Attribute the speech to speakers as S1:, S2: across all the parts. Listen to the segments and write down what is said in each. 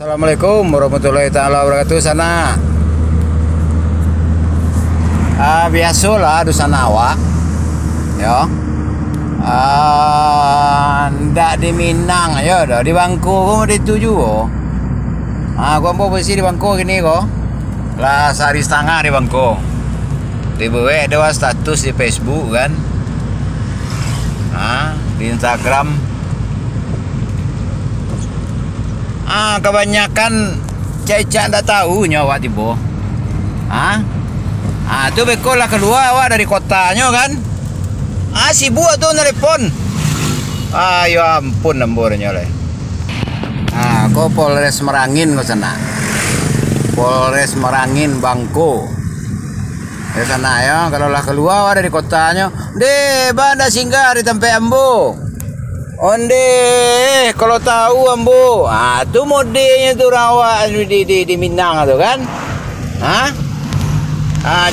S1: Assalamualaikum warahmatullahi taala wabarakatuh. Sana biasalah di sana awak ya, ndak di Minang ya, dah di Bangko di tuju gua mau bersih di Bangko gini kok lah sehari setengah di Bangko tiba-tiba ada status di Facebook kan, di Instagram. Kebanyakan cecak ndak tahu nyawa tibo. Tu beko lah keluar awak dari kotanya kan. Sibuk tuh nelpon. Ya ampun nombornya le. Kau Polres Merangin ke sana. Polres Merangin Bangko. Ke sana ya, kalau lah keluar dari kotanya, deh banda singgah di tempat ambo. Onde, kalau tahu ambo, tu modenya tu rawa di Minang tu kan,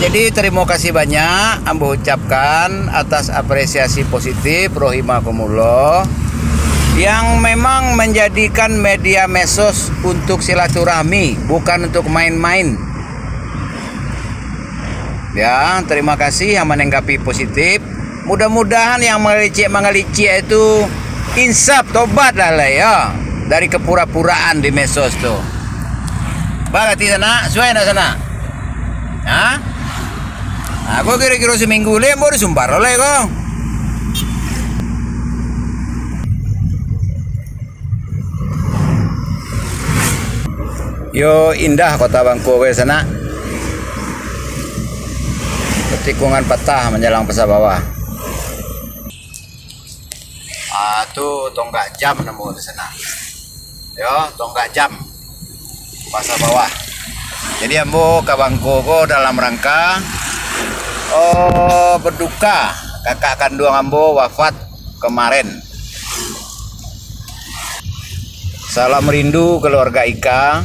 S1: jadi terima kasih banyak ambo ucapkan atas apresiasi positif rohimakumullah yang memang menjadikan media medsos untuk silaturahmi, bukan untuk main-main. Ya, terima kasih yang menanggapi positif. Mudah-mudahan yang mengelicik itu insaf, tobat lah ya dari kepura-puraan di medsos tuh. Berarti sana, suai nak sana. Aku kira-kira seminggu le mau disumbar oleh kau. Yo indah kota Bangko ke sana. Tikungan patah menjelang pasar bawah. Tu tonggak jam nemu di sana. Yo, tonggak jam pasar bawah. Jadi ambo ke Bangko ko dalam rangka berduka kakak kandung ambo wafat kemarin. Salam rindu keluarga Ika.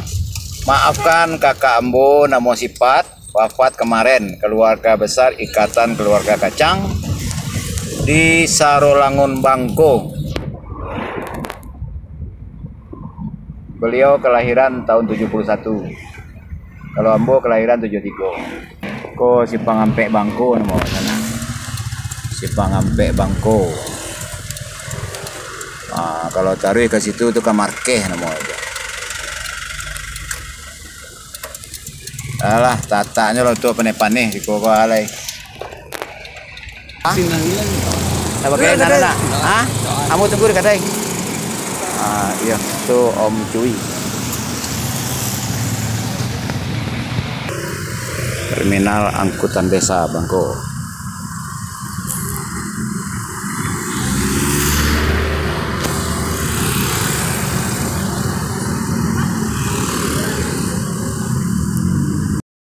S1: Maafkan kakak ambo namo sifat wafat kemarin, keluarga besar Ikatan Keluarga Kacang di Sarolangun Bangko. Beliau kelahiran tahun 71. Kalau ambo kelahiran 73. Ko Sipangampe Bangko namo sana. Sipangampe Bangko. Kalau taruh ke situ tuh Kamarkeh namo aja. Alah, tatanya lo tuh pane-pane di koko alai. Apa kayak nana? Kamu tunggu di kadai. Iya, tuh Om Cuy. Terminal angkutan desa Bangko.